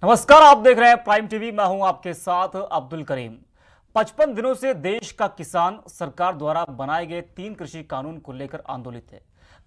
नमस्कार, आप देख रहे हैं प्राइम टीवी। मैं हूं आपके साथ अब्दुल करीम। 55 दिनों से देश का किसान सरकार द्वारा बनाए गए 3 कृषि कानून को लेकर आंदोलित है।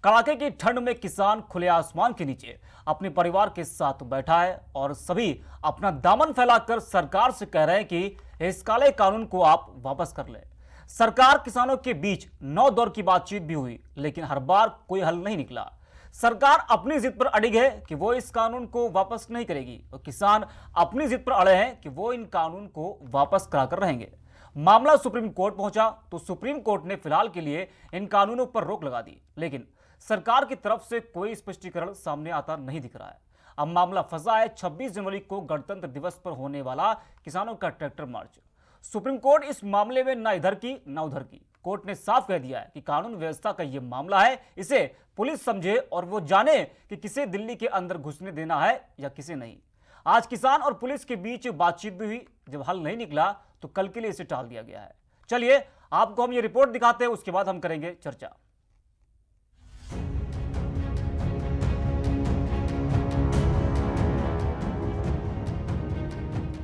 कड़ाके की ठंड में किसान खुले आसमान के नीचे अपने परिवार के साथ बैठा है और सभी अपना दामन फैलाकर सरकार से कह रहे हैं कि इस काले कानून को आप वापस कर लें। सरकार किसानों के बीच 9 दौर की बातचीत भी हुई, लेकिन हर बार कोई हल नहीं निकला। सरकार अपनी जिद पर अड़िग है कि वो इस कानून को वापस नहीं करेगी और किसान अपनी जिद पर अड़े हैं कि वो इन कानून को वापस कराकर रहेंगे। मामला सुप्रीम कोर्ट पहुंचा तो सुप्रीम कोर्ट ने फिलहाल के लिए इन कानूनों पर रोक लगा दी, लेकिन सरकार की तरफ से कोई स्पष्टीकरण सामने आता नहीं दिख रहा है। अब मामला फंसा है 26 जनवरी को गणतंत्र दिवस पर होने वाला किसानों का ट्रैक्टर मार्च। सुप्रीम कोर्ट इस मामले में ना इधर की ना उधर की। कोर्ट ने साफ कह दिया है कि कानून व्यवस्था का यह मामला है, इसे पुलिस समझे और वो जाने कि किसे दिल्ली के अंदर घुसने देना है या किसे नहीं। आज किसान और पुलिस के बीच बातचीत भी हुई। जब हल नहीं निकला तो कल के लिए इसे टाल दिया गया है। चलिए आपको हम ये रिपोर्ट दिखाते हैं, उसके बाद हम करेंगे चर्चा।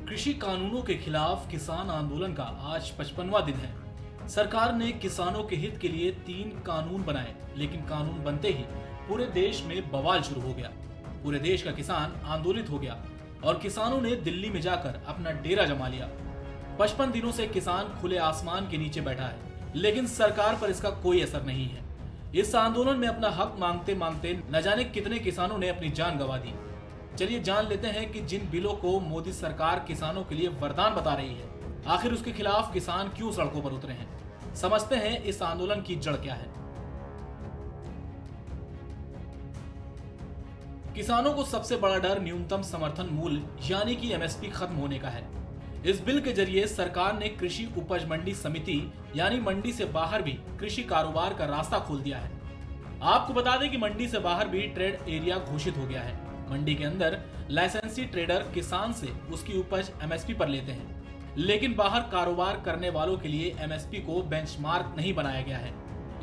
कृषि कानूनों के खिलाफ किसान आंदोलन का आज 55वां दिन है। सरकार ने किसानों के हित के लिए 3 कानून बनाए, लेकिन कानून बनते ही पूरे देश में बवाल शुरू हो गया। पूरे देश का किसान आंदोलित हो गया और किसानों ने दिल्ली में जाकर अपना डेरा जमा लिया। 55 दिनों से किसान खुले आसमान के नीचे बैठा है, लेकिन सरकार पर इसका कोई असर नहीं है। इस आंदोलन में अपना हक मांगते मांगते न जाने कितने किसानों ने अपनी जान गंवा दी। चलिए जान लेते हैं कि जिन बिलों को मोदी सरकार किसानों के लिए वरदान बता रही है, आखिर उसके खिलाफ किसान क्यों सड़कों पर उतरे हैं। समझते हैं इस आंदोलन की जड़ क्या है। किसानों को सबसे बड़ा डर न्यूनतम समर्थन मूल्य यानी कि एमएसपी खत्म होने का है। इस बिल के जरिए सरकार ने कृषि उपज मंडी समिति यानी मंडी से बाहर भी कृषि कारोबार का रास्ता खोल दिया है। आपको बता दें कि मंडी से बाहर भी ट्रेड एरिया घोषित हो गया है। मंडी के अंदर लाइसेंसी ट्रेडर किसान से उसकी उपज एमएसपी पर लेते हैं, लेकिन बाहर कारोबार करने वालों के लिए एमएसपी को बेंचमार्क नहीं बनाया गया है।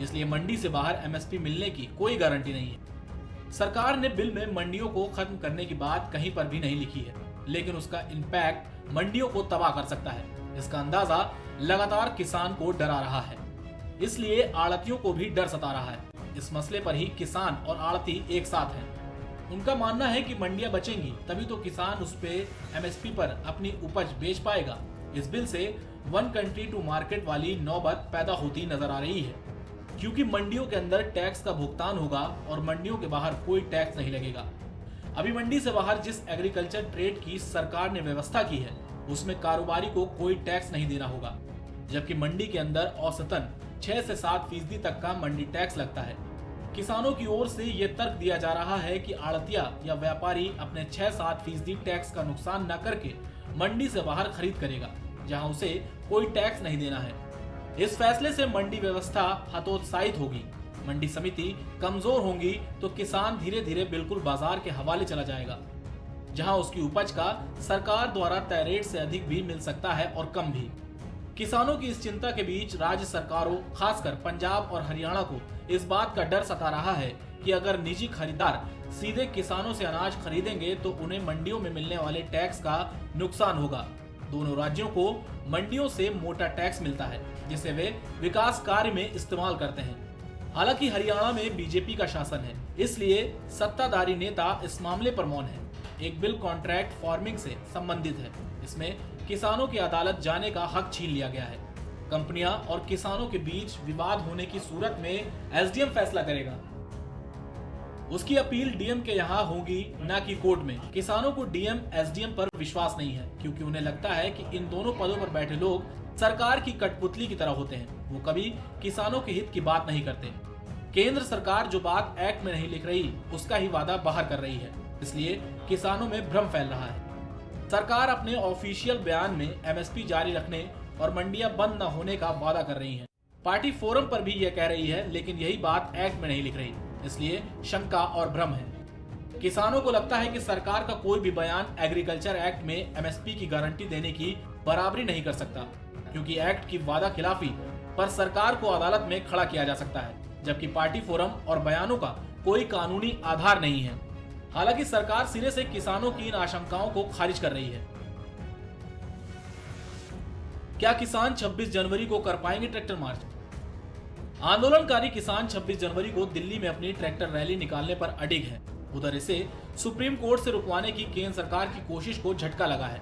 इसलिए मंडी से बाहर एमएसपी मिलने की कोई गारंटी नहीं है। सरकार ने बिल में मंडियों को खत्म करने की बात कहीं पर भी नहीं लिखी है, लेकिन उसका इम्पैक्ट मंडियों को तबाह कर सकता है। इसका अंदाजा लगातार किसान को डरा रहा है, इसलिए आड़तियों को भी डर सता रहा है। इस मसले पर ही किसान और आड़ती एक साथ हैं। उनका मानना है कि मंडियां बचेंगी तभी तो किसान उस पे एमएसपी पर अपनी उपज बेच पाएगा। इस बिल से वन कंट्री टू मार्केट वाली नौबत पैदा होती नजर आ रही है, क्योंकि मंडियों के अंदर टैक्स का भुगतान होगा और मंडियों के बाहर कोई टैक्स नहीं लगेगा। अभी मंडी से बाहर जिस एग्रीकल्चर ट्रेड की सरकार ने व्यवस्था की है, उसमें कारोबारी को कोई टैक्स नहीं देना होगा, जबकि मंडी के अंदर औसतन 6 से 7% तक का मंडी टैक्स लगता है। किसानों की ओर से ये तर्क दिया जा रहा है कि आड़तिया या व्यापारी अपने 6-7% टैक्स का नुकसान न करके मंडी से बाहर खरीद करेगा, जहां उसे कोई टैक्स नहीं देना है। इस फैसले से मंडी व्यवस्था हतोत्साहित होगी, मंडी समिति कमजोर होंगी, तो किसान धीरे धीरे बिल्कुल बाजार के हवाले चला जाएगा, जहां उसकी उपज का सरकार द्वारा तय रेट से अधिक भी मिल सकता है और कम भी। किसानों की इस चिंता के बीच राज्य सरकारों, खासकर पंजाब और हरियाणा को इस बात का डर सता रहा है कि अगर निजी खरीदार सीधे किसानों से अनाज खरीदेंगे तो उन्हें मंडियों में मिलने वाले टैक्स का नुकसान होगा। दोनों राज्यों को मंडियों से मोटा टैक्स मिलता है, जिसे वे विकास कार्य में इस्तेमाल करते हैं। हालांकि हरियाणा में बीजेपी का शासन है, इसलिए सत्ताधारी नेता इस मामले पर मौन है। एक बिल कॉन्ट्रैक्ट फार्मिंग से संबंधित है। इसमें किसानों की अदालत जाने का हक छीन लिया गया है। कंपनियां और किसानों के बीच विवाद होने की सूरत में एसडीएम फैसला करेगा। उसकी अपील डीएम के यहाँ होगी, न कि कोर्ट में। किसानों को डीएम एसडीएम पर विश्वास नहीं है, क्योंकि उन्हें लगता है कि इन दोनों पदों पर बैठे लोग सरकार की कठपुतली की तरह होते हैं। वो कभी किसानों के हित की बात नहीं करते। केंद्र सरकार जो बात एक्ट में नहीं लिख रही, उसका ही वादा बाहर कर रही है, इसलिए किसानों में भ्रम फैल रहा है। सरकार अपने ऑफिशियल बयान में एमएसपी जारी रखने और मंडियां बंद न होने का वादा कर रही है। पार्टी फोरम पर भी यह कह रही है, लेकिन यही बात एक्ट में नहीं लिख रही, इसलिए शंका और भ्रम है। किसानों को लगता है कि सरकार का कोई भी बयान एग्रीकल्चर एक्ट में एमएसपी की गारंटी देने की बराबरी नहीं कर सकता, क्योंकि एक्ट की वादा खिलाफी पर सरकार को अदालत में खड़ा किया जा सकता है, जबकि पार्टी फोरम और बयानों का कोई कानूनी आधार नहीं है। हालांकि सरकार सिरे से किसानों की इन आशंकाओं को खारिज कर रही है। क्या किसान 26 जनवरी को कर पाएंगे ट्रैक्टर मार्च? आंदोलनकारी किसान 26 जनवरी को दिल्ली में अपनी ट्रैक्टर रैली निकालने पर अडिग हैं। उधर इसे सुप्रीम कोर्ट से रुकवाने की केंद्र सरकार की कोशिश को झटका लगा है।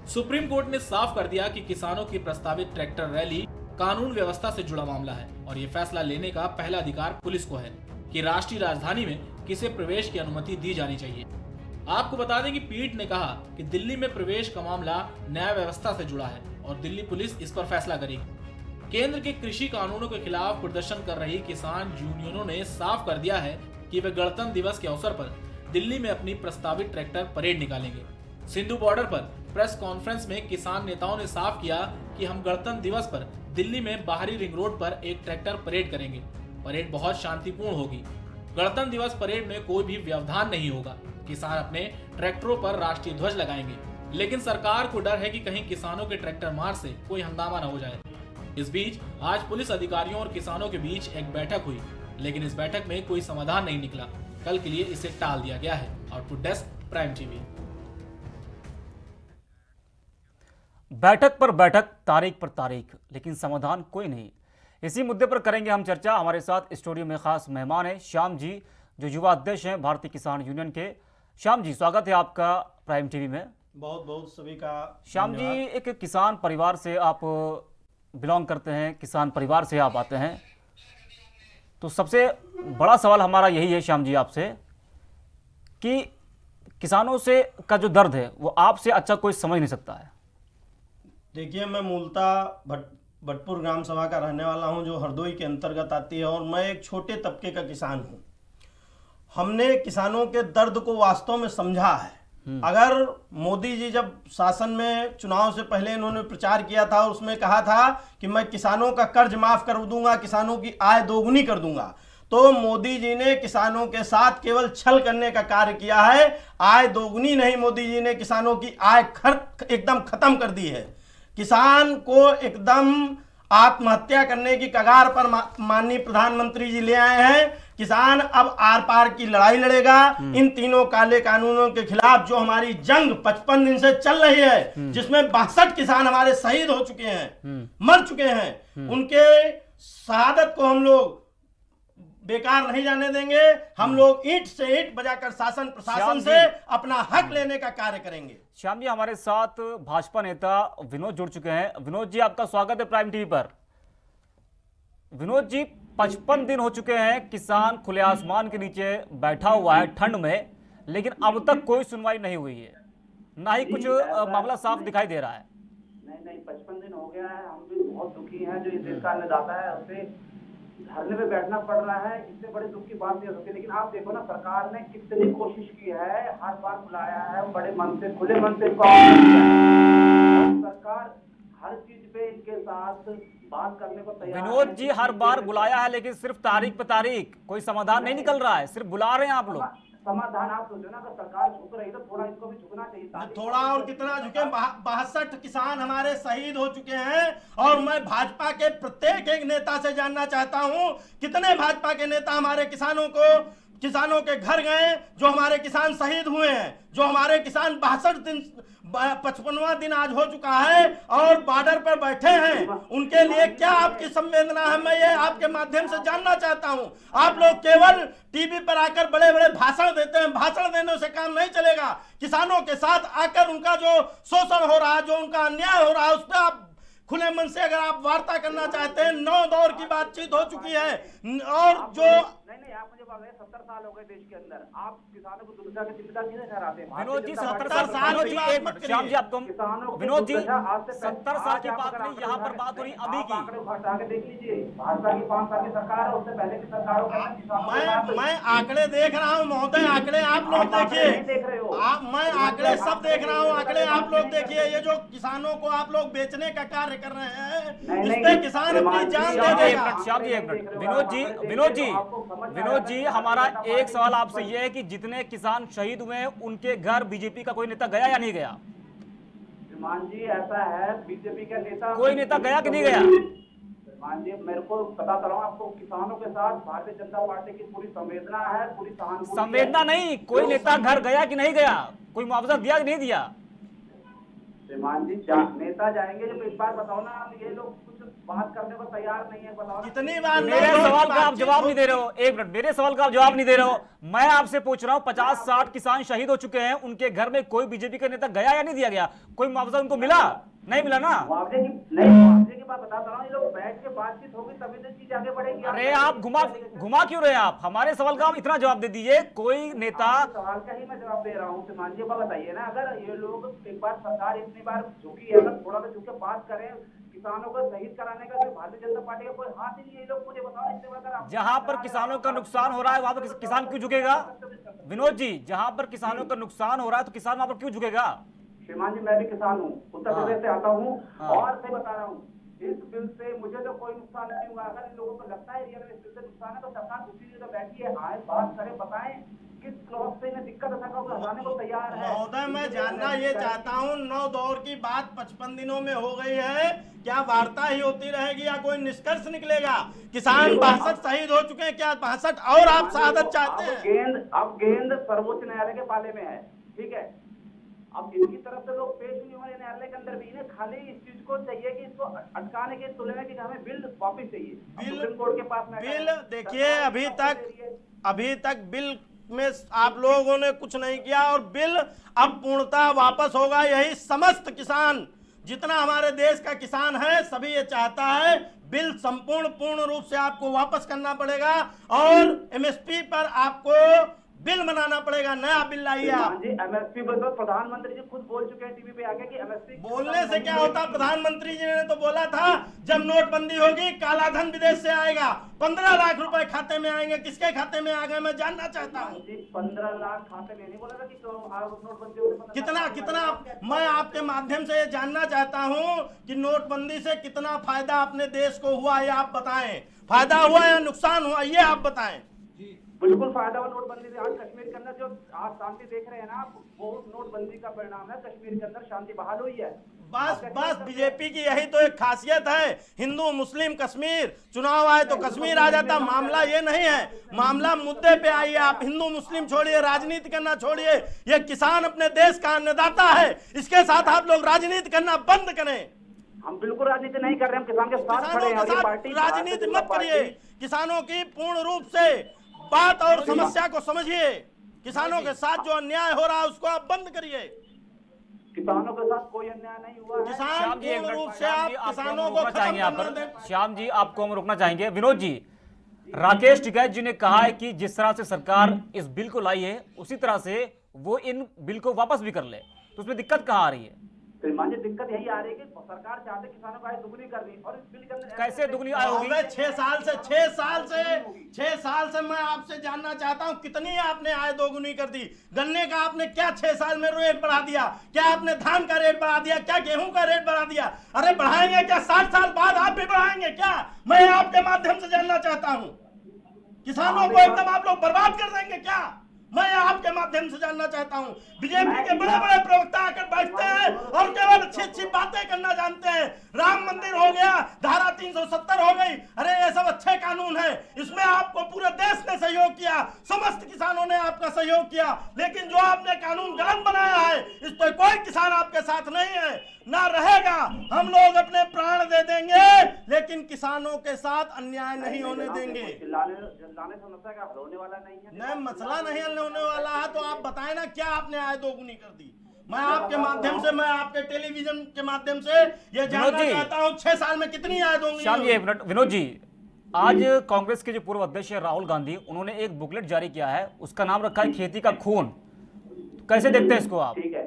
सुप्रीम कोर्ट ने साफ कर दिया कि किसानों की प्रस्तावित ट्रैक्टर रैली कानून व्यवस्था से जुड़ा मामला है और ये फैसला लेने का पहला अधिकार पुलिस को है कि राष्ट्रीय राजधानी में किसे प्रवेश की अनुमति दी जानी चाहिए। आपको बता दें कि पीठ ने कहा कि दिल्ली में प्रवेश का मामला न्याय व्यवस्था से जुड़ा है और दिल्ली पुलिस इस पर फैसला करेगी। केंद्र के कृषि कानूनों के खिलाफ प्रदर्शन कर रही किसान यूनियनों ने साफ कर दिया है कि वे गणतंत्र दिवस के अवसर पर दिल्ली में अपनी प्रस्तावित ट्रैक्टर परेड निकालेंगे। सिंधु बॉर्डर पर प्रेस कॉन्फ्रेंस में किसान नेताओं ने साफ किया कि हम गणतंत्र दिवस पर दिल्ली में बाहरी रिंग रोड पर एक ट्रैक्टर परेड करेंगे। परेड बहुत शांतिपूर्ण होगी। गणतंत्र दिवस परेड में कोई भी व्यवधान नहीं होगा। किसान अपने ट्रैक्टरों पर राष्ट्रीय ध्वज लगाएंगे, लेकिन सरकार को डर है कि कहीं किसानों के ट्रैक्टर मार्च से कोई हंगामा न हो जाए। इस बीच आज पुलिस अधिकारियों और किसानों के बीच एक बैठक हुई, लेकिन इस बैठक में कोई समाधान नहीं निकला। कल के लिए इसे टाल दिया गया है। Output desk, prime TV. बैठक पर बैठक, तारीख पर तारीख, लेकिन समाधान कोई नहीं। इसी मुद्दे पर करेंगे हम चर्चा। हमारे साथ स्टूडियो में खास मेहमान हैं श्याम जी, जो युवा अध्यक्ष हैं भारतीय किसान यूनियन के। श्याम जी, स्वागत है आपका प्राइम टीवी में। बहुत बहुत सभी का श्याम जी, एक किसान परिवार से आप बिलोंग करते हैं, किसान परिवार से आप आते हैं, तो सबसे बड़ा सवाल हमारा यही है श्याम जी आपसे कि किसानों से का जो दर्द है वो आपसे अच्छा कोई समझ नहीं सकता है। देखिए, मैं मूलतः भटपुर ग्राम सभा का रहने वाला हूं, जो हरदोई के अंतर्गत आती है, और मैं एक छोटे तबके का किसान हूं। हमने किसानों के दर्द को वास्तव में समझा है। अगर मोदी जी जब शासन में चुनाव से पहले इन्होंने प्रचार किया था और उसमें कहा था कि मैं किसानों का कर्ज माफ कर दूंगा, किसानों की आय दोगुनी कर दूंगा, तो मोदी जी ने किसानों के साथ केवल छल करने का कार्य किया है। आय दोगुनी नहीं, मोदी जी ने किसानों की आय एकदम खत्म कर दी है। किसान को एकदम आत्महत्या करने की कगार पर माननीय प्रधानमंत्री जी ले आए हैं। किसान अब आर पार की लड़ाई लड़ेगा इन तीनों काले कानूनों के खिलाफ। जो हमारी जंग 55 दिन से चल रही है, जिसमें 62 किसान हमारे शहीद हो चुके हैं, मर चुके हैं, उनके शहादत को हम लोग बेकार नहीं जाने देंगे। हम लोग ईंट से ईंट बजाकर शासन प्रशासन से अपना हक लेने का कार्य करेंगे। श्याम जी, हमारे साथ भाजपा नेता विनोद जुड़ चुके हैं। विनोद जी, आपका स्वागत है प्राइम टीवी पर। विनोद जी, 55 दिन हो चुके हैं किसान खुले आसमान के नीचे बैठा हुआ है ठंड में, लेकिन अब तक कोई सुनवाई नहीं हुई है, ना ही कुछ मामला साफ दिखाई दे रहा है। नहीं, 55 दिन हो गया है। हम भी बहुत दुखी हैं। जो इस देश का अन्नदाता है, उसे धरने पे बैठना पड़ रहा है। इससे बड़े दुख की बात नहीं हो सकती। लेकिन आप देखो ना, सरकार ने कितनी कोशिश की है, हर बार बुलाया है, बड़े मन से, खुले मन से सरकार हर चीज पे इनके साथ बात करने को तैयार है। विनोद जी, हर बार बुलाया है, लेकिन सिर्फ तारीख पे तारीख, कोई समाधान नहीं निकल रहा है, सिर्फ बुला रहे हैं आप लोग। समाधान आप सोचो ना, अगर सरकार झुक रही तो थोड़ा इसको भी झुकना चाहिए। थोड़ा और कितना झुके। 62 किसान हमारे शहीद हो चुके हैं, और मैं भाजपा के प्रत्येक एक नेता से जानना चाहता हूं, कितने भाजपा के नेता हमारे किसानों के घर गए, जो हमारे किसान शहीद हुए हैं, जो हमारे किसान 55वां दिन आज हो चुका है और बॉर्डर पर बैठे हैं। उनके लिए क्या आपकी संवेदना है, मैं ये आपके माध्यम से जानना चाहता हूं। आप लोग केवल टीवी पर आकर बड़े बड़े भाषण देते हैं। भाषण देने से काम नहीं चलेगा। किसानों के साथ आकर उनका जो शोषण हो रहा है, जो उनका अन्याय हो रहा है, उस पर आप खुले मन से अगर आप वार्ता करना चाहते हैं। 9 दौर की बातचीत हो चुकी है, और जो नहीं, आप मुझे बात 70 साल हो गए देश के अंदर, आप किसानों को दुर्दशा के जिम्मेदार किसे ठहराते हैं? विनोद जी, 70 साल की एक मिनट श्याम जी, आपको विनोद जी 70 साल की बात नहीं, यहाँ पर बात हो रही अभी की। उठा के देख लीजिए, भाजपा की 5 साल की सरकार है, उससे पहले की सरकारों का मैं आंकड़े देख रहा हूँ महोदय। आंकड़े आप लोग देखिए, मैं आंकड़े सब देख रहा हूँ। आंकड़े आप लोग देखिए। ये जो किसानों को आप लोग बेचने का कार्य कर रहे हैं, इस पे किसान अपनी जान दे देगा। श्याम जी, एक मिनट। विनोद जी, हमारा एक सवाल आपसे यह है कि जितने किसान शहीद हुए हैं, उनके घर बीजेपी का कोई नेता गया या नहीं गया? विमान जी, ऐसा है, बीजेपी का नेता, कोई नेता गया कि नहीं गया? मान जी मेरे को बताता रहा हूँ आपको, किसानों के साथ भारतीय जनता पार्टी की पूरी संवेदना है, पूरी सहानुभूति है। संवेदना नहीं, कोई नेता घर गया कि नहीं गया, कोई मुआवजा दिया कि नहीं दिया? श्रीमान जी नेता जाएंगे, जब इस बार बताओ ना आप, ये लोग कुछ बात करने को तैयार नहीं है, बताओ कितनी बार मेरे सवाल का आप जवाब नहीं दे रहे हो। एक मिनट, मेरे सवाल का आप जवाब नहीं दे रहे हो। मैं आपसे पूछ रहा हूँ 50-60 किसान शहीद हो चुके हैं, उनके घर में कोई बीजेपी का नेता गया या नहीं दिया गया? कोई मुआवजा उनको मिला? नहीं मिला ना। मुआवजे की बात बताता रहा हूँ, ये लोग बैठ के बातचीत होगी तभी तो चीज आगे बढ़ेगी। अरे आप घुमा क्यों रहे हैं? आप हमारे सवाल का आप इतना जवाब दे दीजिए। कोई नेता सवाल का ही मैं जवाब दे रहा हूँ। श्रीमान जी बताइए ना, अगर ये लोग एक बार सरकार इतनी बार झुकी है, अगर थोड़ा सा झुक के बात करें, किसानों को शहीद कराने का भारतीय जनता पार्टी का कोई हाथ ही नहीं है। ये लोग मुझे बताओ, इतने बार अगर जहां पर किसानों का नुकसान हो रहा है वहां पर किसान क्यों झुकेगा? विनोद जी, जहां पर किसानों का नुकसान हो रहा है तो किसान वहां पर क्यों झुकेगा? श्रीमान जी मैं भी किसान हूँ, उत्तर प्रदेश से आता हूँ, हाँ। और से बता रहा हूँ, इस बिल से मुझे तो कोई नुकसान नहीं हुआ। अगर इन लोगों को लगता है रियल में इस बिल से नुकसान है तो सरकार उसी जगह बैठी है, आए बात करें, बताएं किस क्लॉज से इन्हें दिक्कत है, सरकार को हटाने को तैयार है। महोदय मैं जानना ये चाहता हूँ, 9 दौर की बात 55 दिनों में हो गई है, क्या वार्ता ही होती रहेगी या कोई निष्कर्ष निकलेगा? किसान 62 शहीद हो चुके हैं, क्या 62 और आप शहादत चाहते हैं? अब गेंद सर्वोच्च न्यायालय के पाले में है, ठीक है। अब इनकी तरफ से लोग पेश नहीं हो रहे न्यायालय के अंदर भी, इन्हें खाली इस चीज को चाहिए कि इसको अटकाने के तुलना की हमें बिल वापिस चाहिए। सुप्रीम कोर्ट के पास बिल देखिए, अभी तक बिल में आप लोगों ने कुछ नहीं किया और बिल अब पूर्णतः वापस होगा। यही समस्त किसान, जितना हमारे देश का किसान है, सभी ये चाहता है बिल पूर्ण रूप से आपको वापस करना पड़ेगा और एमएसपी पर आपको बिल बनाना पड़ेगा, नया बिल लाइए आप। एमएसपी पर तो प्रधानमंत्री जी खुद बोल चुके हैं टीवी पे आके कि एमएसपी बोलने से क्या होता? प्रधानमंत्री जी ने तो बोला था जब नोटबंदी होगी काला धन विदेश से आएगा, 15 लाख रुपए खाते में आएंगे। किसके खाते में आ गए मैं जानना चाहता हूँ। 15 लाख खाते में नहीं बोला था कि नोटबंदी कितना मैं आपके माध्यम से ये जानना चाहता हूँ कि नोटबंदी से कितना फायदा अपने देश को हुआ, ये आप बताएं। फायदा हुआ या नुकसान हुआ, ये आप बताएं। बिल्कुल फायदा हुआ नोटबंदी से। आज कश्मीर के अंदर जो आज शांति देख रहे हैं ना आप, वो नोटबंदी का परिणाम है। कश्मीर के अंदर शांति बहाल हुई है। बस बीजेपी की यही तो एक खासियत है, हिंदू मुस्लिम कश्मीर, चुनाव आए तो कश्मीर आ जाता। मामला ये नहीं है, मामला मुद्दे पे आइए आप। हिंदू मुस्लिम छोड़िए, राजनीति करना छोड़िए। ये किसान अपने देश का अन्नदाता है, इसके साथ आप लोग राजनीति करना बंद करें। हम बिल्कुल राजनीति नहीं कर रहे, हम किसान के साथ खड़े हैं। राजनीति मत करिए, किसानों की पूर्ण रूप से बात और समस्या को समझिए। किसानों के साथ जो अन्याय हो रहा है उसको आप बंद करिए। किसानों के साथ कोई अन्याय नहीं हुआ है। किसान पूर्ण रूप से आप किसानों को चाहेंगे यहाँ पर। श्याम जी आपको हम रोकना चाहेंगे। विनोद जी, राकेश टिकैत जी ने कहा है कि जिस तरह से सरकार इस बिल को लाई है उसी तरह से वो इन बिल को वापस भी कर ले, तो उसमें दिक्कत कहाँ आ रही है? तो दिक्कत यही आ रही है कि सरकार चाहते किसानों को आय दुगनी करनी, और इस बिल के अंदर कैसे दुगनी आय होगी? 6 साल से मैं आपसे जानना चाहता हूं कितनी आपने आय दोगुनी कर दी। गन्ने का आपने क्या 6 साल में रेट बढ़ा दिया? क्या आपने धान का रेट बढ़ा दिया? क्या गेहूं का रेट बढ़ा दिया? अरे बढ़ाएंगे क्या? 60 साल बाद आप भी बढ़ाएंगे क्या? मैं आपके माध्यम से जानना चाहता हूं। किसानों को एकदम आप लोग बर्बाद कर देंगे क्या? मैं आपके माध्यम से जानना चाहता हूं। बीजेपी के बड़े बड़े प्रवक्ता आकर बैठते हैं और केवल अच्छी अच्छी बातें करना जानते हैं। राम मंदिर हो गया, धारा 370 हो गई, अरे ये सब अच्छे कानून है, इसमें आपको पूरे देश ने सहयोग किया, समस्त किसानों ने आपका सहयोग किया। लेकिन जो आपने कानून गलत बनाया है, इस पर कोई किसान आपके साथ नहीं है, ना रहेगा। हम लोग अपने प्राण दे देंगे लेकिन किसानों के साथ अन्याय नहीं होने देंगे। समस्या का हल होने वाला नहीं है। नहीं, मसला नहीं हल होने वाला है तो आप बताएं ना क्या आपने आय दोगुनी कर दी। मैं आपके माध्यम से, मैं आपके टेलीविजन के माध्यम से ये जानना चाहता हूँ 6 साल में कितनी आय दोगुनी। श्याम जी एक मिनट। विनोद जी, आज कांग्रेस के जो पूर्व अध्यक्ष है राहुल गांधी, उन्होंने एक बुकलेट जारी किया है, उसका नाम रखा है खेती का खून। कैसे देखते हैं इसको आप? ठीक है,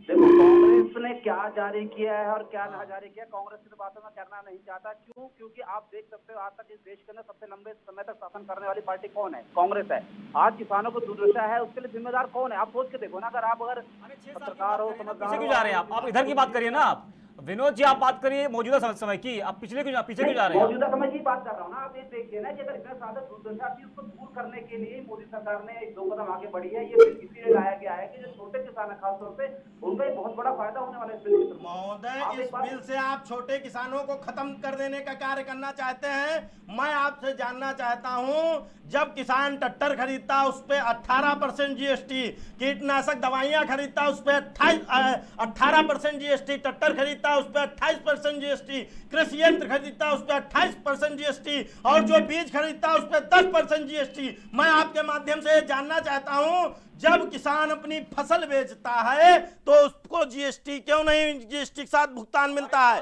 देखो कांग्रेस ने क्या जारी किया है और क्या ना जारी किया, कांग्रेस की तो बातों में करना नहीं चाहता। क्यों? क्योंकि आप देख सकते हो आज तक इस देश के अंदर सबसे लंबे समय तक शासन करने वाली पार्टी कौन है? कांग्रेस है। आज किसानों को दुर्दशा है, उसके लिए जिम्मेदार कौन है? आप सोच के देखो ना। अगर आप पत्रकार हो, समझदार पीछे क्यों जा रहे हैं आप इधर की बात करिए ना। आप विनोद जी, आप बात करिए मौजूदा समय की, आप पीछे क्यों जा रहे हैं? मौजूदा समय की बात कर रहा हूँ ना। आप ये देखिए ना कि अगर इतना ज्यादा दुर्दशा थी उसको दूर करने के लिए मोदी सरकार ने एक 2 कदम आगे बढ़ी है। ये बिल इसीलिए लाया गया है कि जो छोटे किसान है खासतौर पे उनको एक बहुत बड़ा फायदा होने वाला है इस बिल के थ्रू। महोदय, इस बिल से आप छोटे किसानों को खत्म कर देने का कार्य करना चाहते हैं। मैं आपसे जानना चाहता हूं, जब किसान ट्रैक्टर खरीदता उस पे 18% जीएसटी, कीटनाशक दवाइयां खरीदता उस पे 18% जीएसटी, ट्रैक्टर खरीदता उस पे 28% जीएसटी, कृषि यंत्र खरीदता उस पे 28% जीएसटी और जो बीज खरीदता उस पे 10% जीएसटी। मैं आपके माध्यम से जानना चाहता हूं, जब किसान अपनी फसल बेचता है तो उसको जीएसटी क्यों नहीं, जीएसटी के साथ भुगतान मिलता है?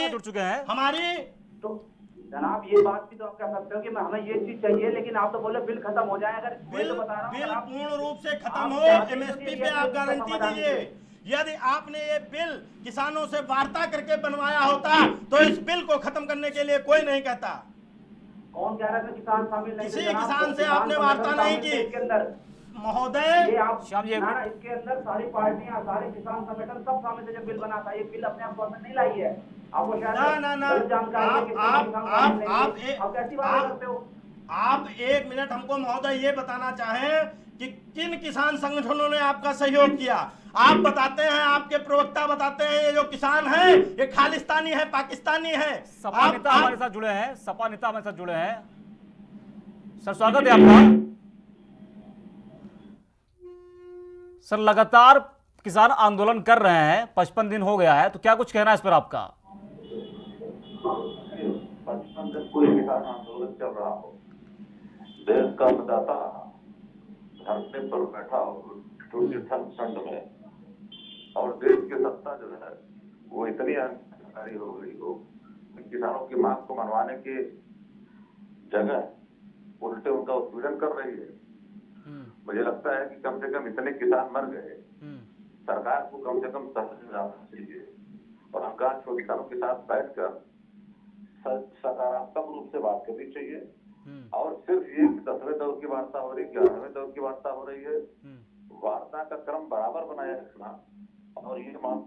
जुड़ चुके हैं हमारी तो जनाब ये बात भी तो आप कह सकते हो कि हमें ये चीज चाहिए, लेकिन आप तो बोले बिल खत्म हो जाए। अगर बिल तो बता रहा हूं, बिल आप पूर्ण रूप से खत्म आप हो, चाहते हो एमएसपी कि पे ये आप बिल गारंटी समाधान दीजिए। यदि आपने ये बिल किसानों से वार्ता करके बनवाया होता तो इस बिल को खत्म करने के लिए कोई नहीं कहता। कौन कह रहा है किसान शामिल नहीं थे? किसी जनाब, किसान से किसान आपने संगठन वार्ता नहीं शामिल थे की इसके अंदर। महोदय। ये आप श्याम जी, ना इसके अंदर सारी पार्टियां, सारे किसान संगठन सब शामिल थे जब बिल बना था। ये बिल अपने आप गवर्नमेंट नहीं लाई है। आपको शायद ना गलत जानकारी है कि इसमें किसान शामिल नहीं थे। आप कैसी बातें करते हो? आप 1 मिनट हमको महोदय ये बताना चाहें कि किन किसान संगठनों ने आपका सहयोग किया? आप बताते हैं, आपके प्रवक्ता बताते हैं ये जो किसान है ये खालिस्तानी है, पाकिस्तानी है। सपा नेता हमारे साथ जुड़े हैं, सपा नेता हमारे साथ जुड़े हैं। सर स्वागत है आपका। सर लगातार किसान आंदोलन कर रहे हैं, 55 दिन हो गया है, तो क्या कुछ कहना है इस पर आपका? 55 दिन कोई किसान आंदोलन चल रहा हो, देश का मतदाता धरने पर बैठा हो छोटी ठंड में, और देश की सत्ता जो है वो इतनी अहंकारी हो गई हो, किसानों की मांग को मनवाने की जगह उल्टे उनका उत्पीड़न कर रही है। मुझे लगता है कि कम से कम इतने किसान मर गए, सरकार को कम से कम समझ जाना चाहिए और हंगाम किसानों के साथ बैठकर सकारात्मक रूप से बात करनी चाहिए। और सिर्फ ये 10वें दौर की वार्ता हो रही, 11वें दौर की वार्ता हो रही है, वार्ता का क्रम बराबर बनाए रखना और ये मांग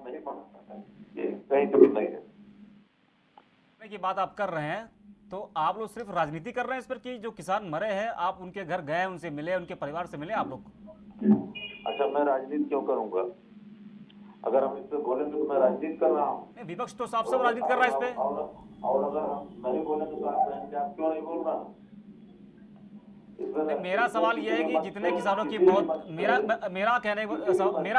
नहीं मांगना, ये कहीं कभी नहीं है। की बात आप कर रहे हैं तो आप लोग सिर्फ राजनीति कर रहे हैं इस पर कि जो किसान मरे हैं आप उनके घर गए, उनसे मिले, उनके परिवार से मिले आप लोग? अच्छा, मैं राजनीति क्यों करूंगा? अगर हम इस पे बोलेंगे तो मैं राजनीति कर रहा हूँ। विपक्ष तो साफ साफ राजनीति कर रहा है इस पे। और अगर हम नहीं बोलेंगे तो आप कहेंगे आप क्यों नहीं बोल रहा? मेरा सवाल यह है कि जितने किसानों की मौत, मेरा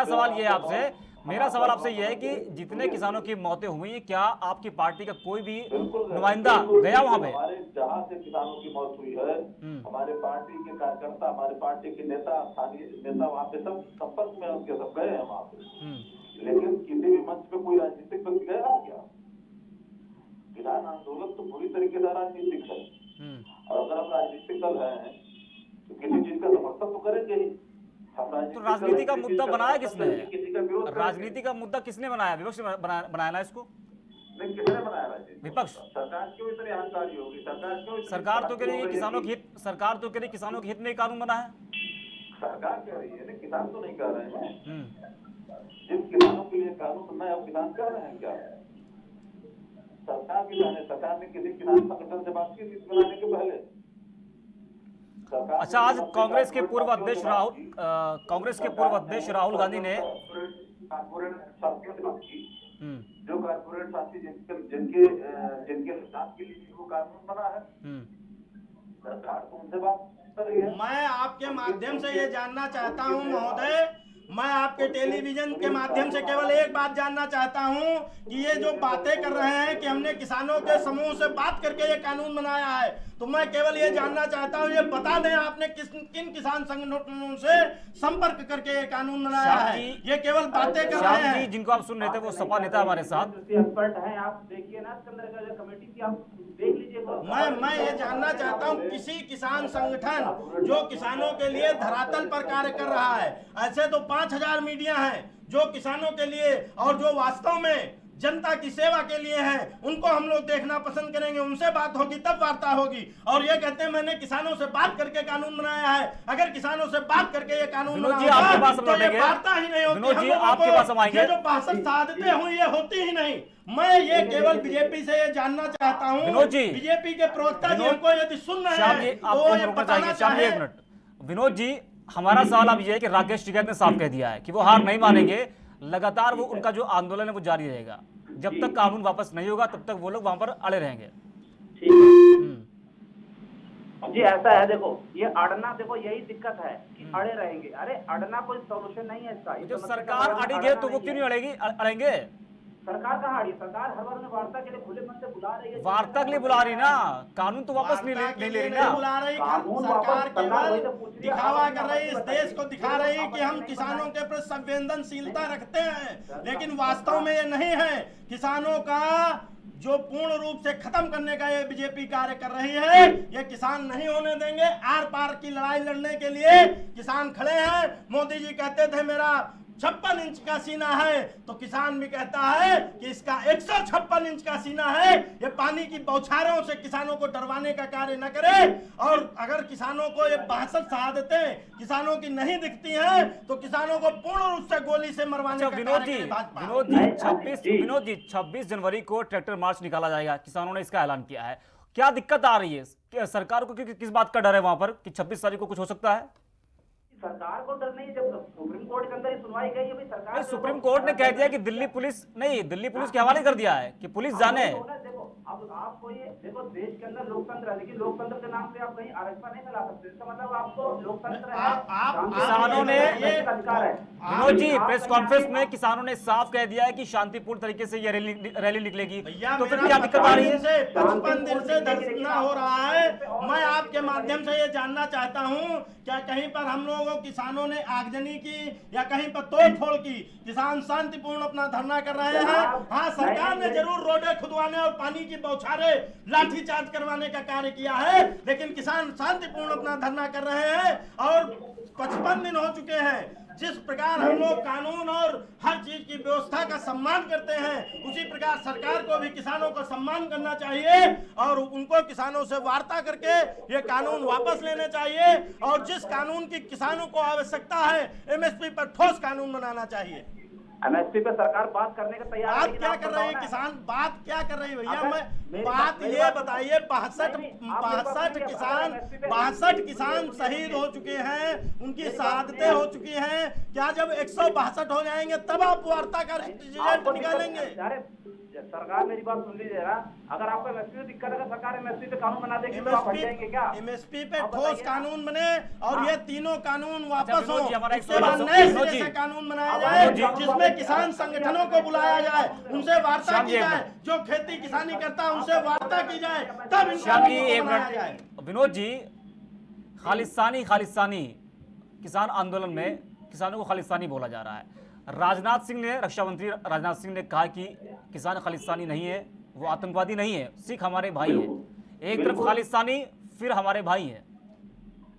सवाल ये है आपसे, मेरा सवाल आपसे यह है कि जितने किसानों की मौतें हुई, क्या आपकी पार्टी का कोई भी नुमाइंदा गया वहां पे? हमारे जहाँ से किसानों की मौत हुई है, हमारे पार्टी के कार्यकर्ता, हमारे पार्टी के नेता, स्थानीय नेता वहाँ पे सब संपर्क में उनके सब गए हैं वहाँ पे। लेकिन किसी भी मंच पे कोई राजनीतिक व्यक्ति गया है क्या? किसान आंदोलन तो पूरी तरीके से राजनीतिक है, और अगर हम राजनीतिक दल हैं तो किसी चीज का समर्थन तो करेंगे ही। तो राजनीति का मुद्दा बनाया किसने? किसी का विरोध? राजनीति का मुद्दा किसने बनाया? विपक्ष ने बनाया ना इसको? नहीं, किसने बनाया राजनीति? विपक्ष। सरकार क्यों इतनी अहंकारी होगी? सरकार तो कह रही है किसानों के हित, सरकार तो कह रही किसानों के हित में कानून बना है। सरकार कह रही है ना, किसान तो नहीं कह रहे हैं। जिन किसानों के लिए कानून नए, अब किसान कह रहे हैं क्या? सरकार ने किसी किसान संगठन से बात की थी बनाने के पहले? अच्छा, आज कांग्रेस के पूर्व अध्यक्ष राहुल गांधी ने कारपोरेट साथियों से बात की, जो कारपोरेट साथी जिनके हिसाब के लिए वो कानून बना है, सरकार तो उनसे बात कर रही है। मैं आपके माध्यम से ये जानना चाहता हूं महोदय, मैं आपके टेलीविजन के माध्यम से केवल एक बात जानना चाहता हूं कि ये जो बातें कर रहे हैं कि हमने किसानों के समूह से बात करके ये कानून बनाया है, तो मैं केवल ये जानना चाहता हूं, ये बता दें आपने किन किसान संगठनों से संपर्क करके ये कानून बनाया है? ये केवल बातें कर रहे हैं। जिनको आप सुन रहे थे वो सपा नेता हमारे साथ एक्सपर्ट हैं, आप देखिए ना इसके अंदर जो कमेटी थी, आप देख लीजिए। मैं ये जानना चाहता हूँ, किसी किसान संगठन जो किसानों के लिए धरातल पर कार्य कर रहा है, ऐसे तो 5000 मीडिया हैं जो किसानों के लिए और जो वास्तव में जनता की सेवा के लिए हैं, उनको हम लोग देखना पसंद करेंगे। उनसे बात होगी तब वार्ता होगी। और ये कहते हैं मैंने किसानों से बात करके कानून बनाया है। अगर किसानों से बात करके ये कानून विनोद बना जी, आपके पास हम तो ये लौटेंगे। वार्ता ही नहीं होती। विनोद हम जी, लोगों आपके को पास हम आएंगे। ये जो 62 साधते हुई ये होती ही नहीं। मैं ये केवल बीजेपी से ये जानना चाहता हूँ, विनोद जी, बीजेपी के प्रवक्ता जी विनोद, हमको यदि सुन रहे श्याम जी, हैं आपको तो हम ये रोकना बताना चाहेंगे। श्याम जी, एक चाहे। मिनट। विनोद जी, हमारा सवाल अब ये है कि राकेश टिकैत ने साफ कह दिया है कि वो हार नहीं मानेंगे, लगातार वो उनका जो आंदोलन है वो जारी रहेगा। जब तक कानून वापस नहीं होगा तब तक वो लोग वहां पर अड़े रहेंगे। ठीक है हम्म, जी, ऐसा है। देखो ये अड़ना, देखो यही दिक्कत है कि अड़े रहेंगे। अरे अड़ना कोई सोल्यूशन नहीं है इसका। जब सरकार अड़ेगी तो वो क्यों नहीं अड़ेंगे? सरकार कहाँ अड़ी? सरकार हर बार में वार्ता के लिए खुले मन से बुला रही है। वार्ता के लिए बुला रही ना, कानून तो वापस नहीं वार्ता के ले लिए रही नहीं ना। बुला रही। कानून सरकार वापस सरकार वही तो पूछ केवल रही है। दिखावा आप कर रही है, इस बताइए। देश को दिखा रही है कि हम किसानों के प्रति संवेदनशीलता रखते हैं, लेकिन वास्तव में ये नहीं है। किसानों का जो पूर्ण रूप से खत्म करने का ये बीजेपी कार्य कर रही है, ये किसान नहीं होने देंगे। आर पार की लड़ाई लड़ने के लिए किसान खड़े हैं। मोदी जी कहते थे मेरा 56 इंच का सीना है, तो किसान भी कहता है कि इसका 156 इंच का सीना है। ये पानी की बौछारों से किसानों को डरवाने का कार्य न करे। और अगर किसानों को ये 62 शहादतें किसानों की नहीं दिखती हैं, तो किसानों को पूर्ण रूप से गोली से मरवाने अच्छा का विनोद कार्य जी, करे भाजपा। विनोद जी 26 जनवरी को ट्रैक्टर मार्च निकाला जाएगा, किसानों ने इसका ऐलान किया है। क्या दिक्कत आ रही है क्या सरकार को? किस बात का डर है वहां पर कि 26 तारीख को कुछ हो सकता है? सरकार को डर नहीं। जब सुप्रीम कोर्ट के अंदर ही सुनवाई गई है भाई, सरकार नहीं, सुप्रीम कोर्ट ने कह दिया कि दिल्ली पुलिस के हवाले कर दिया है कि पुलिस जाने। देखो अब आपको ये देखो, देश के अंदर लोकतंत्र है, लेकिन लोकतंत्र के नाम पे आप कहीं आरक्षण नहीं फैला सकते। इसका मतलब आपको लोकतंत्र है, किसानों ने ये अधिकार है। विनोद जी प्रेस कॉन्फ्रेंस में किसानों ने साफ कह दिया है कि शांतिपूर्ण तरीके से ये रैली निकलेगी। भैया तो फिर मेरा क्या दिक्कत आ रही है? 55 दिन से धरना हो रहा है। मैं आपके माध्यम से ये जानना चाहता हूँ, क्या कहीं पर हम लोगों किसानों ने आगजनी की या कहीं पर तोड़ फोड़ की? किसान शांतिपूर्ण अपना धरना कर रहे हैं। हाँ, सरकार ने जरूर रोडें खुदवाने और पानी की बौछारें लाठीचार्ज करवाने का कार्य किया है, लेकिन किसान शांतिपूर्ण अपना धरना कर रहे हैं। और 55 दिन हो चुके हैं। जिस प्रकार हम लोग कानून और हर चीज की व्यवस्था का सम्मान करते हैं, उसी प्रकार सरकार को भी किसानों को सम्मान करना चाहिए और उनको किसानों से वार्ता करके ये कानून वापस लेने चाहिए। और जिस कानून की किसानों को आवश्यकता है, एमएसपी पर ठोस कानून बनाना चाहिए। एमएसपी पे सरकार बात करने का तैयार है, बात लेकिन क्या आप कर रही है बताओ ना। किसान? बात क्या कर रही है भैया? अगर मैं मेरी बात मेरी ये बात- बताइए, 62 नहीं, आप मेरे पास सुनिए, किसान MSP पे- 62 किसान शहीद हो चुके हैं, उनकी शहादतें हो चुकी हैं। क्या जब 162 हो जाएंगे तब आप वार्ता का रिजल्ट आपको निकालेंगे? अरे सरकार मेरी बात सुन लीजिए ना। अगर आपको एमएसपी में दिक्कत है, सरकार एमएसपी पे कानून बना देगी तो आप हट जाएंगे क्या? एमएसपी पे आप ठोस बताइए ना। कानून बने और ये तीनों कानून वापस हो। विनोद जी, हमारा एक उसके बाद सवाल नए विनोद सिरे जी। से कानून बनाया अब जाए, विनोद जी। जिसमें किसान संगठनों को बुलाया जाए, उनसे वार्ता श्याम की जी, एक जाए। मिनट। जो खेती किसानी करता है उनसे वार्ता की जाए, तब इन श्याम जी कानूनों एक को बनाया जाए। मिनट। विनोद जी, खालिस्तानी किसान आंदोलन में किसानों को खालिस्तानी बोला जा रहा है। राजनाथ सिंह ने, रक्षा मंत्री राजनाथ सिंह ने कहा कि किसान खालिस्तानी नहीं है, वो आतंकवादी नहीं है, सिख हमारे भाई हैं। एक तरफ खालिस्तानी, फिर हमारे भाई हैं।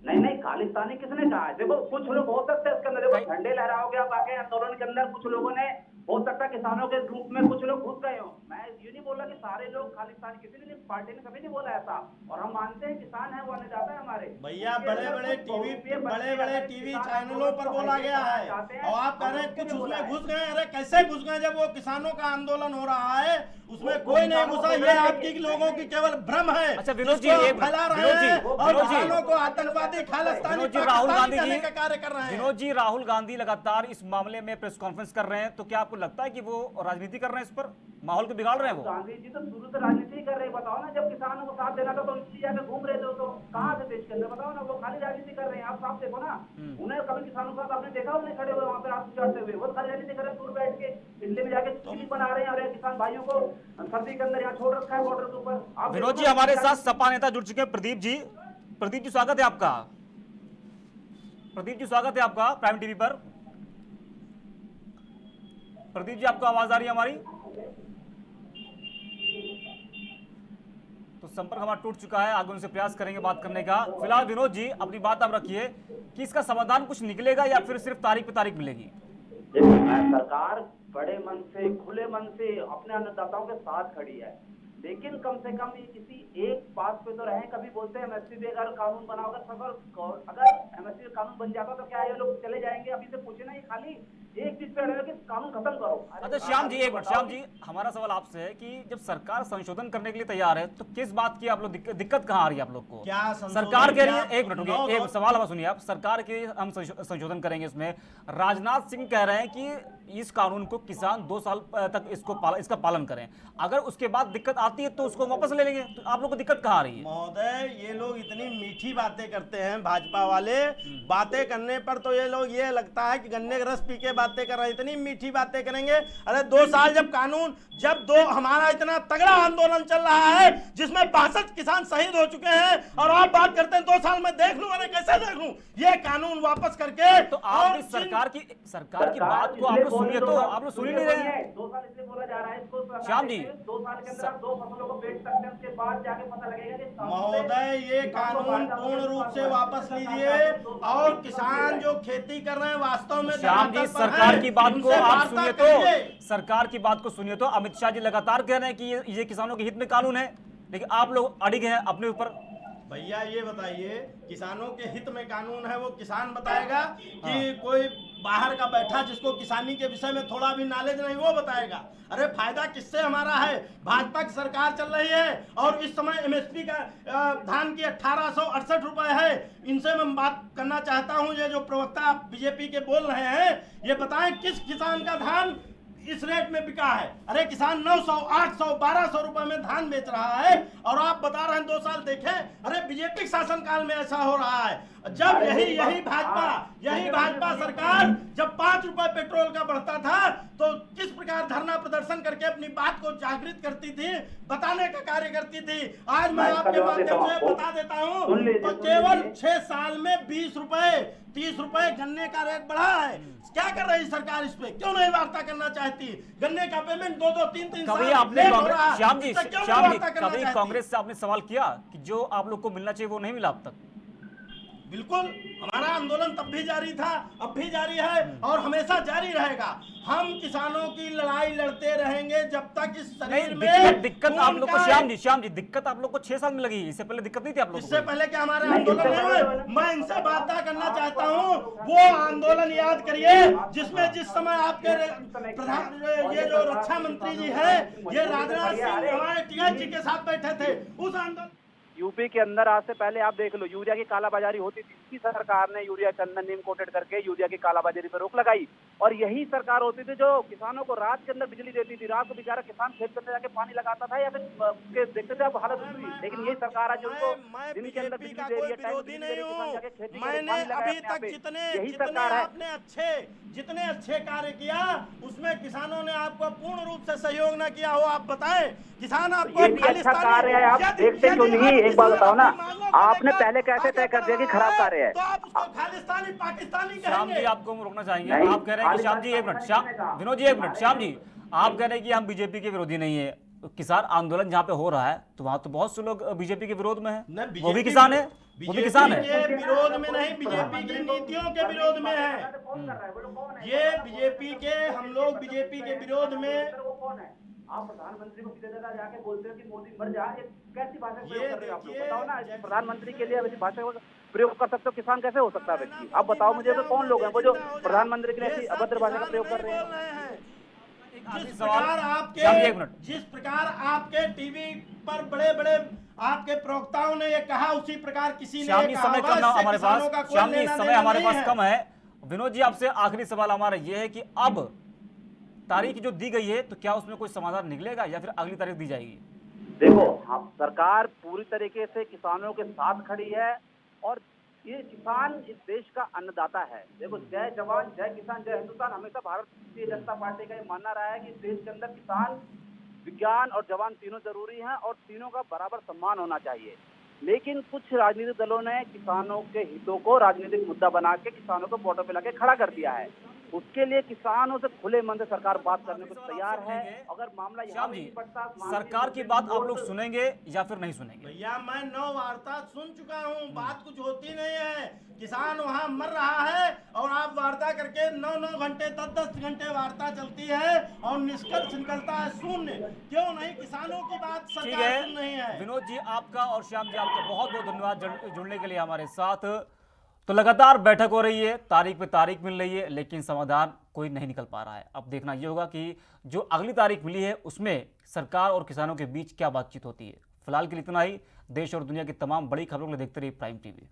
नहीं, खालिस्तानी किसने कहा है? देखो कुछ लोग हो सकते हैं इसके अंदर, देखो झंडे लहराओगे आप आगे आंदोलन के अंदर, कुछ लोगों ने हो सकता है किसानों के ग्रुप में कुछ लोग घुस गए हो। मैं ये नहीं बोला कि सारे लोग खालिस्तानी, किसी ने पार्टी ने कभी नहीं बोला ऐसा। और हम मानते हैं किसान है वो अन्नदाता है हमारे। भैया बड़े बड़े टीवी चैनलों पर बोला गया है और आप कह रहे हैं कुछ उसमें घुस गए। अरे कैसे घुस गए जब वो किसानों का आंदोलन हो रहा है? उसमें कोई नहीं घुसा। ये आपकी लोगों की केवल भ्रम है। अच्छा विनोद जी, जिसको एक फैला रहे विनोद जी, हैं और विनोद जी, किसानों को आतंकवादी खालिस्तानी विनोद जी, राहुल पाकिस्तानी गांधी कहने जी का कार्य कर रहे हैं। विनोद जी, राहुल गांधी लगातार इस मामले में प्रेस कॉन्फ्रेंस कर रहे हैं, तो क्या आपको लगता है कि वो राजनीति कर रहे हैं, इस पर माहौल को बिगाड़ रहे हैं वो? गांधी जी तो शुरू से राजनीति कर रहे। बताओ ना, जब किसानों को साथ देना था तो उनकी जाकर घूम रहे थे, तो कहाँ थे देश के अंदर? बताओ ना, वो खाली राजनीति कर रहे हैं। आप साफ देखो ना, उन्हें कभी किसानों के साथ आपने देखा उन्हें खड़े हुए वहाँ पे हाथ चढ़ते हुए? वो खाली राजनीति कर रहे हैं, दूर बैठ के दिल्ली में जाके चिली बना रहे हैं और ये किसान भाइयों को सर्दी के अंदर यहाँ छोड़ रखा है बॉर्डर के ऊपर। आप विनोद जी, देखो ना, हमारे साथ सपा नेता जुड़ चुके हैं, प्रदीप जी। प्रदीप जी स्वागत है आपका। प्रदीप जी स्वागत है आपका प्राइम टीवी पर। प्रदीप जी, आपको आवाज आ रही है हमारी? तो संपर्क हमारा टूट चुका है, आगे उनसे प्रयास करेंगे बात करने का। फिलहाल विनोद जी अपनी बात आप रखिए कि इसका समाधान कुछ निकलेगा या फिर सिर्फ तारीख पे तारीख मिलेगी? सरकार बड़े मन से, खुले मन से अपने अन्नदाताओं के साथ खड़ी है। लेकिन कम से कम ये किसी एक बात पे तो रहे। कभी बोलते हैं एमएसपी पे अगर कानून बना होगा, अगर एमएसपी पे कानून बन जाता तो क्या ये लोग चले जाएंगे? अभी से पूछे ना, ये खाली एक चीज पे रहे कि कानून खत्म करो। अच्छा श्याम जी, एक मिनट श्याम जी, हमारा सवाल आपसे है कि जब सरकार संशोधन करने के लिए तैयार है तो किस बात की आप लोग दिक्कत कहाँ आ रही है आप लोग को? क्या संशोधन? सरकार कह रही है, क्या- एक मिनट रुकिए, एक सवाल हमारा सुनिए आप। सरकार के हम संशोधन करेंगे इसमें, राजनाथ सिंह कह रहे हैं कि इस कानून को किसान 2 साल तक इसका पालन करें, अगर उसके बाद दिक्कत आती है तो उसको वापस ले लेंगे। तो आप लोग को दिक्कत कहाँ आ रही है? महोदय, ये लोग इतनी मीठी बातें करते हैं भाजपा वाले, बातें करने पर तो ये लोग, ये लगता है कि गन्ने का रस पी के बातें कर रहे हैं, इतनी मीठी बातें करेंगे। अरे 2 साल जब कानून, हमारा इतना तगड़ा आंदोलन चल रहा है जिसमें 62 किसान शहीद हो चुके हैं, और आप बात करते हैं 2 साल में देख लूं। अरे कैसे देख लूं? ये कानून वापस करके तो आपकी सरकार की बात को आप लोग सुनिए, तो आप लोग सुन ही नहीं रहे हैं। 2 साल इसलिए बोला जा रहा है इसको श्याम जी, 2 साल के अंदर आप 2 फसलों को बेच सकते हैं, उसके बाद जाके पता लगेगा कि महोदय, ये कानून पूर्ण रूप से वापस लीजिए, और किसान जो खेती कर रहे हैं वास्तव में श्याम जी, धरातल पर सरकार हैं, की बात को उनसे आप वार्ता सुनिए, करिए। तो सरकार की बात को सुनिए, तो अमित शाह जी लगातार कह रहे हैं कि ये किसानों के हित में कानून है, लेकिन आप लोग अड़िग हैं अपने ऊपर। भैया ये बताइए, किसानों के हित में कानून है वो किसान बताएगा कि कोई बाहर का बैठा जिसको किसानी के विषय में थोड़ा भी नॉलेज नहीं वो बताएगा? अरे फायदा किससे हमारा है? भाजपा की सरकार चल रही है और इस समय एमएसपी का धान की 1868 रुपए है। इनसे मैं बात करना चाहता हूं, ये जो प्रवक्ता बीजेपी के बोल रहे हैं, ये बताएं किस किसान का धान इस रेट में बिका है? अरे किसान 900, 800, 1200 रुपए में धान बेच रहा है, और आप बता रहे हैं 2 साल देखें। अरे बीजेपी शासनकाल में ऐसा हो रहा है। जब यही भाजपा सरकार जब 5 रुपए पेट्रोल का बढ़ता था तो किस प्रकार धरना प्रदर्शन करके अपनी बात को जागृत करती थी, बताने का कार्य करती थी। आज मैं आपके माध्यम से बता देता हूं, तो केवल 6 साल में 20 रुपए, 30 रुपए गन्ने का रेट बढ़ा है। क्या कर रही सरकार इस पे? क्यों नहीं वार्ता करना चाहती? गन्ने का पेमेंट 2-2, 3-3 साल कभी आपने लेट हो रहा है। श्याम जी, इस पे क्यों नहीं वार्ता करना कभी चाहती? कांग्रेस से आपने सवाल किया कि जो आप लोग को मिलना चाहिए वो नहीं मिला अब तक? बिल्कुल, हमारा आंदोलन तब भी जारी था, अब भी जारी है, और हमेशा जारी रहेगा। हम किसानों की लड़ाई लड़ते रहेंगे जब तक इस शरीर में दिक्कत आप लोग को, श्याम जी दिक्कत आप लोग को 6 साल में लगी, इससे पहले दिक्कत नहीं थी आप लोग को? इससे पहले क्या हमारे आंदोलन नहीं हुए? मैं इनसे वार्ता करना चाहता हूँ, वो आंदोलन याद करिए जिसमें जिस समय आपके प्रधान, ये जो रक्षा मंत्री जी है, ये राजनाथ सिंह हमारे टीआई जी के साथ बैठे थे। उस आंदोलन यूपी के अंदर आज से पहले आप देख लो, यूरिया की कालाबाजारी होती थी, इसी सरकार ने यूरिया के अंदर नीम कोटेड करके यूरिया की कालाबाजारी पर रोक लगाई। और यही सरकार होती थी जो किसानों को रात के अंदर बिजली देती थी। रात को बेचारा किसान खेत के अंदर जाके पानी लगाता था या फिर देखते थे आप हालत हुई। लेकिन यही सरकार है जो उनको दिन के अंदर बिजली दे रही है, टाइम बिजली दे रही है, किसान जाके खेती करे, पानी लगाए अपने आप पे। यही सरकार है। जितने अच्छे कार्य किया उसमें किसानों ने आपको पूर्ण रूप से सहयोग न किया हो, आप बताएं। किसान आपको ये भी अच्छा कार्य है, आप देखते क्यों नहीं? एक बात बताओ ना, आपने पहले कैसे तय कर दिया कि खराब कार्य है? तो आप उसको खालिस्तानी पाकिस्तानी श्याम जी, कहेंगे? आपको हम रोकना चाहेंगे। आप कह रहे हैं कि श्याम जी एक मिनट, विनोद जी एक मिनट, श्याम जी आप कह रहे हैं कि हम बीजेपी के विरोधी नहीं है। तो किसान आंदोलन जहाँ पे हो रहा है तो वहाँ तो बहुत से लोग बीजेपी के विरोध में हैं, वो भी किसान है, वो भी किसान है। के विरोध में नहीं, बीजेपी की नीतियों के विरोध में है। ये बीजेपी के, हम लोग बीजेपी के विरोध में। वो कौन है? आप प्रधानमंत्री को सीधे सीधा जाके बोलते हो कि मोदी मर जा, ये कैसी भाषा प्रयोग कर रहे हो आप लोग? बताओ ना, प्रधानमंत्री के लिए ऐसी भाषा को प्रयोग कर सकते हो? किसान कैसे हो सकता है व्यक्ति? आप बताओ मुझे, तो कौन लोग हैं वो जो प्रधानमंत्री के लिए ऐसी अभद्र भाषा का प्रयोग कर रहे हैं? जिस प्रकार आपके टीवी पर बड़े बड़े आपके प्रवक्ताओं ने ये कहा, उसी प्रकार किसी ने श्याम जी ये समय कहा कम ना होगा, हमारे इससे किसानों का पास, कोई श्याम जी लेना समय देना हमारे नहीं पास है। कम है। विनोद जी आपसे आखिरी सवाल हमारा ये है कि अब तारीख जो दी गई है तो क्या उसमें कोई समाधान निकलेगा या फिर अगली तारीख दी जाएगी? देखो, सरकार पूरी तरीके से किसानों के साथ खड़ी है, और ये किसान इस देश का अन्नदाता है। देखो, जय जवान जय किसान जय हिंदुस्तान, हमेशा भारतीय जनता पार्टी का ये मानना रहा है कि इस देश के अंदर किसान, विज्ञान और जवान तीनों जरूरी हैं और तीनों का बराबर सम्मान होना चाहिए। लेकिन कुछ राजनीतिक दलों ने किसानों के हितों को राजनीतिक मुद्दा बना के किसानों को वोटों पे लाके खड़ा कर दिया है। उसके लिए किसानों से खुले मन से सरकार बात करने को तैयार है। सुनेंगे। अगर मामला यहाँ श्याम भी जी, नहीं पड़ता, सरकार की बात आप लोग सुनेंगे या फिर नहीं सुनेंगे? भैया मैं 9 वार्ता सुन चुका हूँ, बात कुछ होती नहीं है। किसान वहाँ मर रहा है और आप वार्ता करके 9-9 घंटे 10-10 घंटे वार्ता चलती है और निष्कर्ष निकलता है शून्य। क्यों नहीं? किसानों की बात ठीक सरकार सुन रही है है। विनोद जी, आपका और श्याम जी आपका बहुत बहुत धन्यवाद जुड़ने के लिए हमारे साथ। तो लगातार बैठक हो रही है, तारीख पे तारीख मिल रही है, लेकिन समाधान कोई नहीं निकल पा रहा है। अब देखना ये होगा कि जो अगली तारीख मिली है उसमें सरकार और किसानों के बीच क्या बातचीत होती है। फिलहाल के लिए इतना ही। देश और दुनिया की तमाम बड़ी खबरों को देखते रहिए प्राइम टीवी।